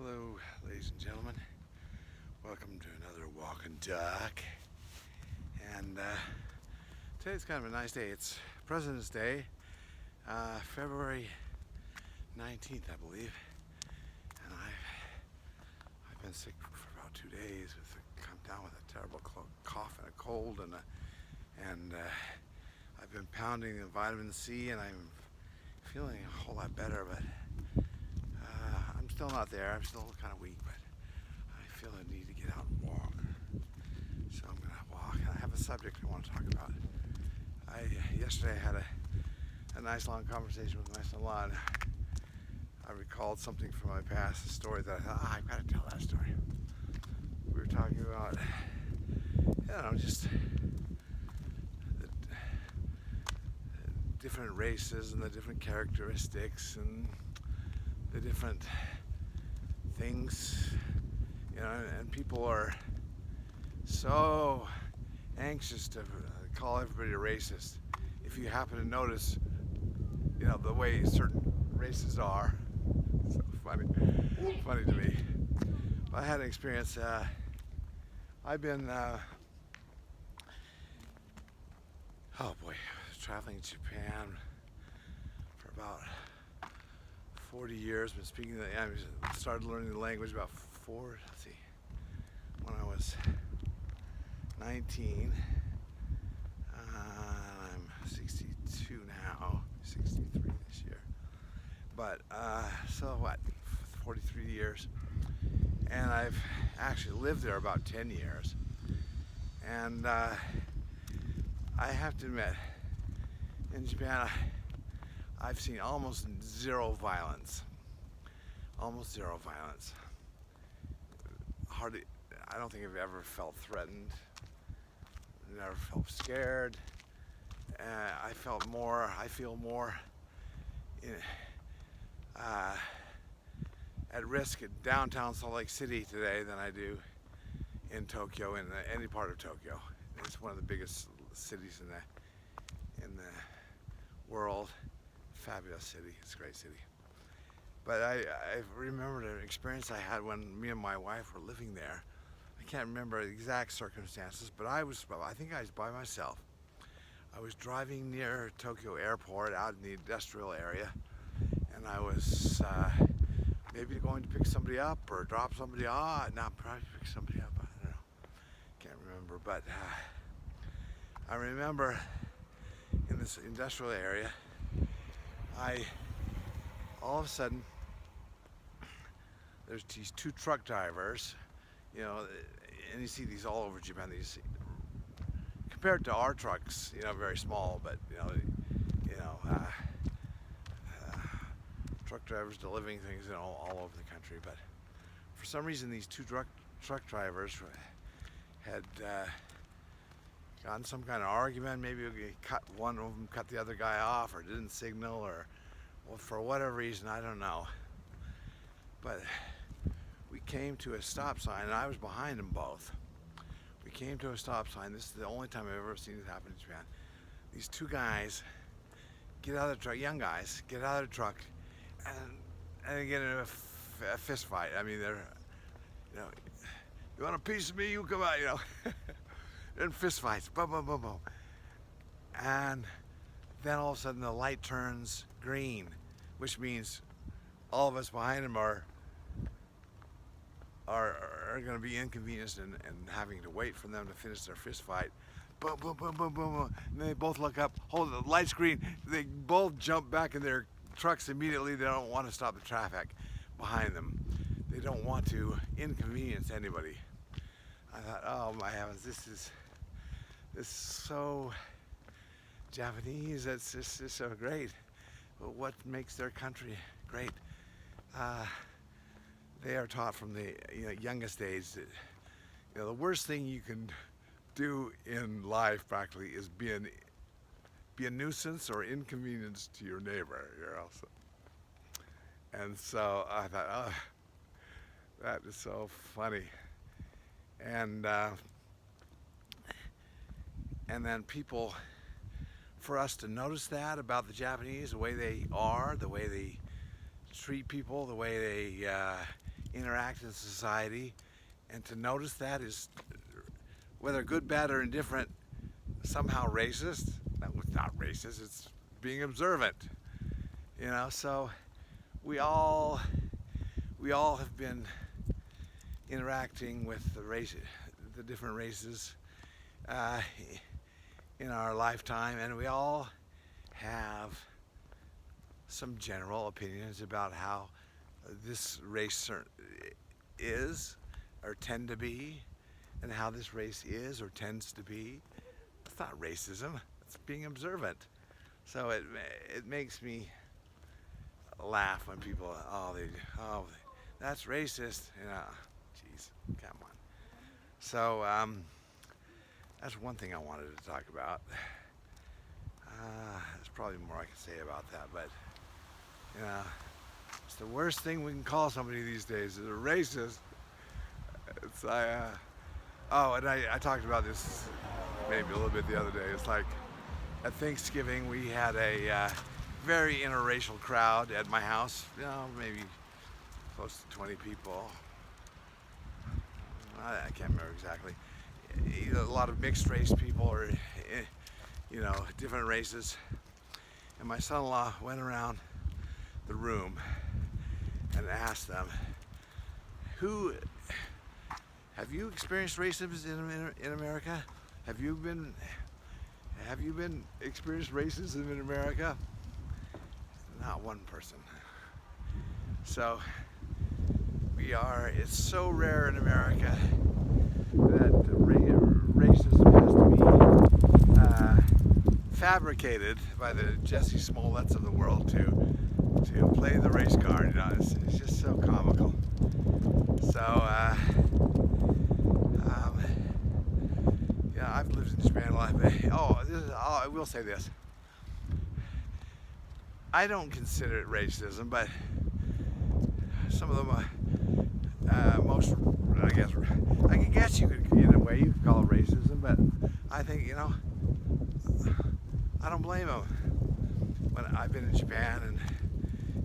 Hello, ladies and gentlemen. Welcome to another walk and talk. And today's kind of a nice day. It's President's Day, February 19th, I believe. And I've been sick for about 2 days. Come down with a terrible cough and a cold, and I've been pounding the vitamin C, and I'm feeling a whole lot better, but I'm still not there. I'm still kind of weak, but I feel a need to get out and walk. So I'm gonna walk. I have a subject I want to talk about. Yesterday I had a nice long conversation with my son-in-law, and I recalled something from my past, a story that I thought, I've got to tell that story. We were talking about, just the different races and the different characteristics and the different things, and people are so anxious to call everybody a racist. If you happen to notice, the way certain races are, so funny to me. But I had an experience. I've been, traveling to Japan for about 40 years. Been speaking I started learning the language about when I was 19. I'm 62 now, 63 this year. But, 43 years. And I've actually lived there about 10 years. And I have to admit, in Japan, I've seen almost zero violence. Almost zero violence. Hardly, I don't think I've ever felt threatened. Never felt scared. I feel more at risk at downtown Salt Lake City today than I do in Tokyo, in any part of Tokyo. It's one of the biggest cities in the world. Fabulous city. It's a great city. But I remembered an experience I had when me and my wife were living there. I can't remember the exact circumstances, but I think I was by myself. I was driving near Tokyo Airport out in the industrial area, and I was maybe going to pick somebody up or drop somebody off. Not probably pick somebody up. I don't know. Can't remember, but I remember in this industrial area, all of a sudden, there's these two truck drivers, and you see these all over Japan. These, compared to our trucks, very small, but truck drivers delivering things, all over the country. But for some reason, these two truck drivers had gotten some kind of argument. Maybe one of them cut the other guy off, or didn't signal, or for whatever reason, I don't know. But we came to a stop sign, and I was behind them both. We came to a stop sign. This is the only time I've ever seen it happen in Japan. These two guys get out of the truck, young guys, get out of the truck, and they get in a fist fight. I mean, they're, you want a piece of me? You come out, and fist fights, boom, boom, boom, boom. And then all of a sudden the light turns green, which means all of us behind them are going to be inconvenienced and having to wait for them to finish their fist fight. Boom, boom, boom, boom, boom, boom. And they both look up, hold the light's green. They both jump back in their trucks immediately. They don't want to stop the traffic behind them. They don't want to inconvenience anybody. I thought, oh my heavens, this is so Japanese. It's just so great. But what makes their country great? They are taught from the youngest age that the worst thing you can do in life practically is be a nuisance or inconvenience to your neighbor. And so I thought, oh, that is so funny. And then people, for us to notice that about the Japanese, the way they are, the way they treat people, the way they interact in society, and to notice that is, whether good, bad, or indifferent, somehow racist. No, it's not racist, it's being observant. So we all have been interacting with the different races in our lifetime, and we all have some general opinions about how this race is or tend to be, and how this race is or tends to be. It's not racism, it's being observant. So it makes me laugh when people, that's racist. Jeez, come on. So that's one thing I wanted to talk about. There's probably more I can say about that, but it's the worst thing we can call somebody these days is a racist. It's and I talked about this maybe a little bit the other day. It's like at Thanksgiving we had a very interracial crowd at my house. Maybe close to 20 people. I can't remember exactly. A lot of mixed race people, or different races. And my son-in-law went around the room and asked them, have you experienced racism in America? Have you been experienced racism in America? Not one person. So it's so rare in America that racism has to be fabricated by the Jesse Smolletts of the world to play the race card. It's just so comical. So I've lived in Japan a lot. I will say this. I don't consider it racism, but some of them, I guess you could, in a way, you could call it racism, but I think, I don't blame them. When I've been in Japan and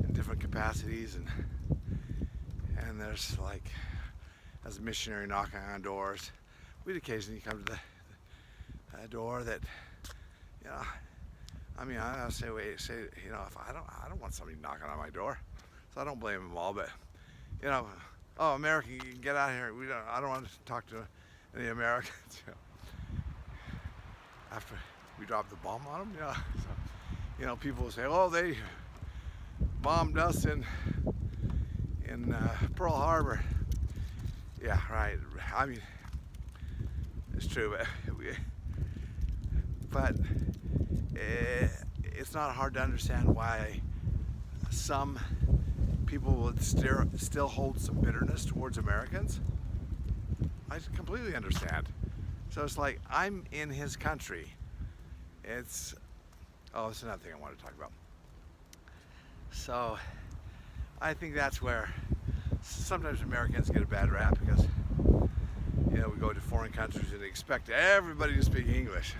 in different capacities, and there's like, as a missionary knocking on doors, we'd occasionally come to the door that, I say, if I don't want somebody knocking on my door, so I don't blame them all. But America, you can get out of here. I don't want to talk to any Americans. After we dropped the bomb on them, so, people will say, "Oh, they bombed us in Pearl Harbor." Yeah, right. It's true, but it's not hard to understand why some people would still hold some bitterness towards Americans. I completely understand. So it's like, I'm in his country. It's another thing I want to talk about. So I think that's where sometimes Americans get a bad rap, because we go to foreign countries and expect everybody to speak English.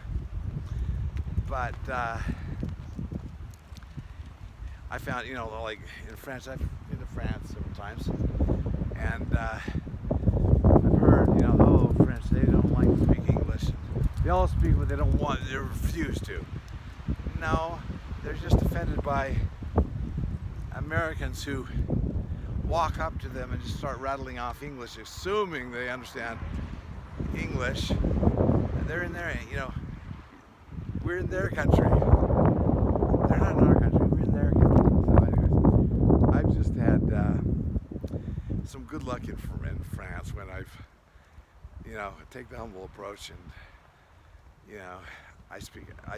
But I found, like in France, I've been to France several times, and I've heard, French, they don't like to speak English. They all speak, but they refuse to. No, they're just offended by Americans who walk up to them and just start rattling off English, assuming they understand English. And they're in there, we're in their country. They're not in our country, we're in their country. So anyways, I've just had some good luck in France when I've, take the humble approach, and, I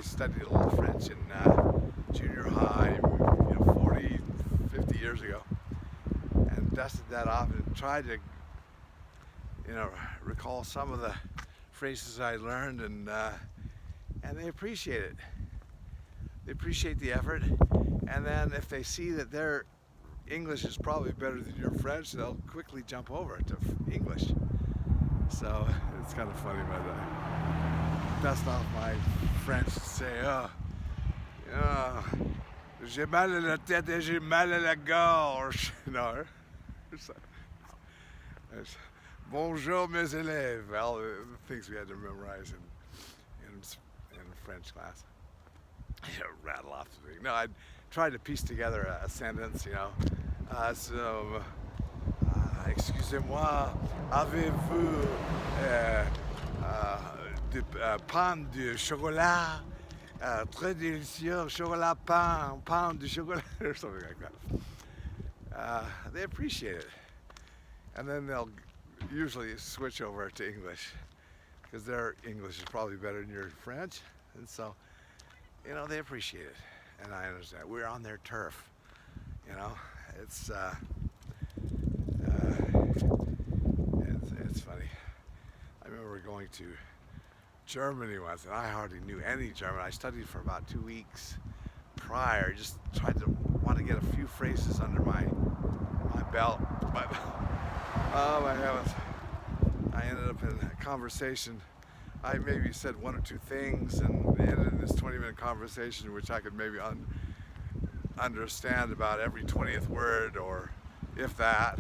studied a little French in junior high, 40, 50 years ago, and dusted that off and tried to, recall some of the phrases I learned, and they appreciate it. They appreciate the effort, and then if they see that their English is probably better than your French, they'll quickly jump over to English. So it's kind of funny, but I dust off my French to say, j'ai mal à la tête et j'ai mal à la gorge, There's, Bonjour, mes élèves. All the things we had to memorize in French class. I rattle off the thing. No, I tried to piece together a sentence, you know. Excusez-moi, avez-vous pain de chocolat? Très délicieux, chocolat pain de chocolat, or something like that. They appreciate it. And then they'll usually switch over to English because their English is probably better than your French. And so, you know, they appreciate it. And I understand. We're on their turf. You know, it's funny. I remember going to Germany once, and I hardly knew any German. I studied for about 2 weeks prior. Just tried to want to get a few phrases under my belt. But oh my heavens! I ended up in a conversation. I maybe said one or two things, and ended in this 20-minute conversation, which I could maybe understand about every 20th word, or if that.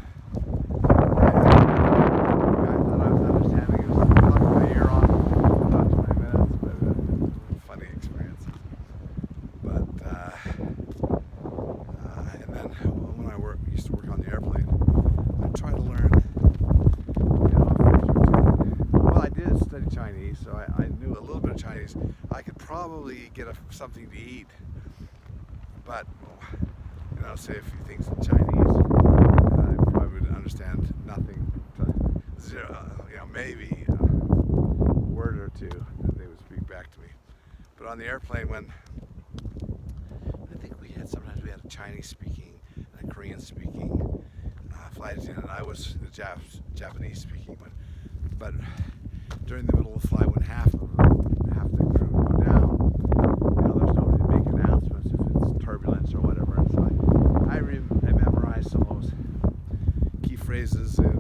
So I knew a little bit of Chinese. I could probably get something to eat, but you know, say a few things in Chinese. I probably would understand nothing. Zero, you know, maybe a word or two that they would speak back to me. But on the airplane, when I think sometimes we had a Chinese speaking and a Korean speaking flight attendant. I was the Japanese speaking one, but during the middle of the flight, when half the crew go down, you know, there's nobody to make announcements if it's turbulence or whatever. And so I memorized some of those key phrases in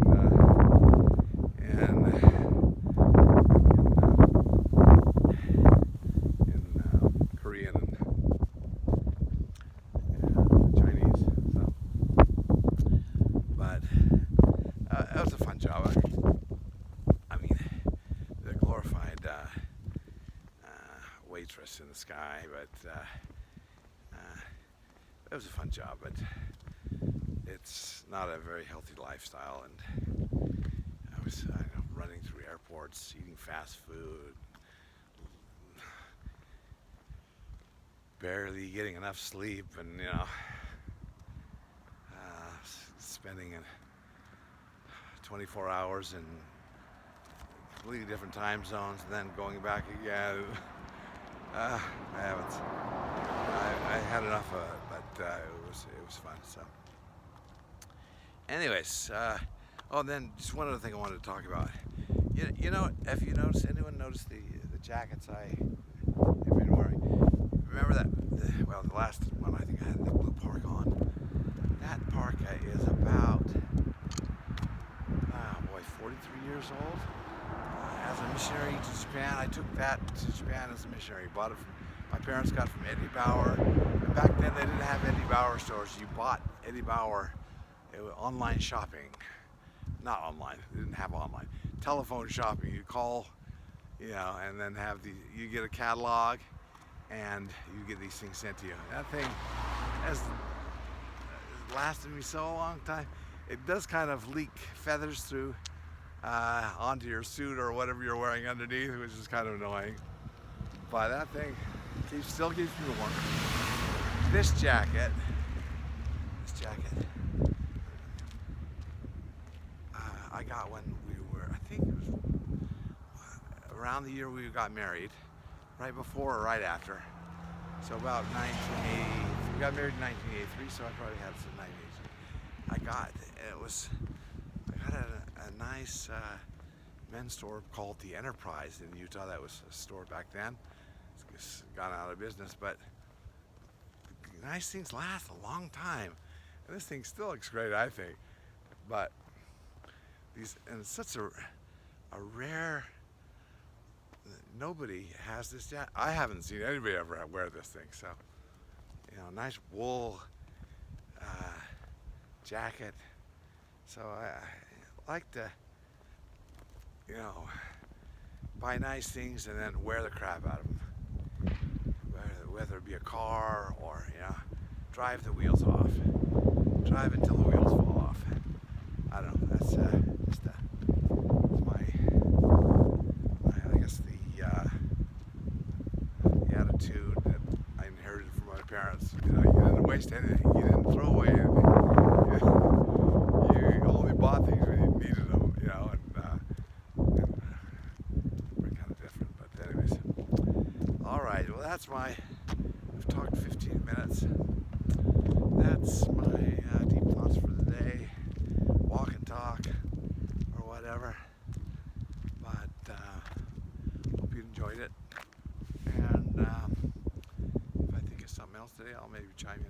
Korean and Chinese. So, but it was a fun job. Waitress in the sky, but it was a fun job, but it's not a very healthy lifestyle. And I was running through airports, eating fast food, barely getting enough sleep, and you know, spending 24 hours in completely different time zones, and then going back again. I haven't. I had enough of it, but it was fun. So, anyways, then just one other thing I wanted to talk about. You know, if you notice, anyone noticed the jackets I have been wearing? Remember that? The last one I think I had the blue parka on. That parka is about 43 years old. As a missionary to Japan, I took that to Japan as a missionary. Bought it from my parents, got it from Eddie Bauer. And back then they didn't have Eddie Bauer stores. You bought Eddie Bauer. It was online shopping, not online. They didn't have online. Telephone shopping. You call, you know, and then you get a catalog, and you get these things sent to you. That thing has lasted me so long time. It does kind of leak feathers through onto your suit or whatever you're wearing underneath, which is kind of annoying. But that thing still keeps me warm. This jacket, I got when I think it was around the year we got married, right before or right after. So about 1980, we got married in 1983, so I probably had some 1980. I got a nice men's store called The Enterprise in Utah. That was a store back then. It's gone out of business, but nice things last a long time. And this thing still looks great, I think. But and it's such a rare, nobody has this jacket. I haven't seen anybody ever wear this thing. So, you know, nice wool jacket. So like to, you know, buy nice things and then wear the crap out of them. Whether it be a car or, you know, drive the wheels off. Drive until the wheels fall off. I don't know. That's just my, I guess the attitude that I inherited from my parents. You know, you didn't waste anything. You didn't throw away anything. You only bought things when you needed them. You know, and we're kind of different. But anyways, all right. Well, that's my. I've talked 15 minutes. That's my deep thoughts for the day. Walk and talk, or whatever. But hope you enjoyed it. And if I think of something else today, I'll maybe chime in.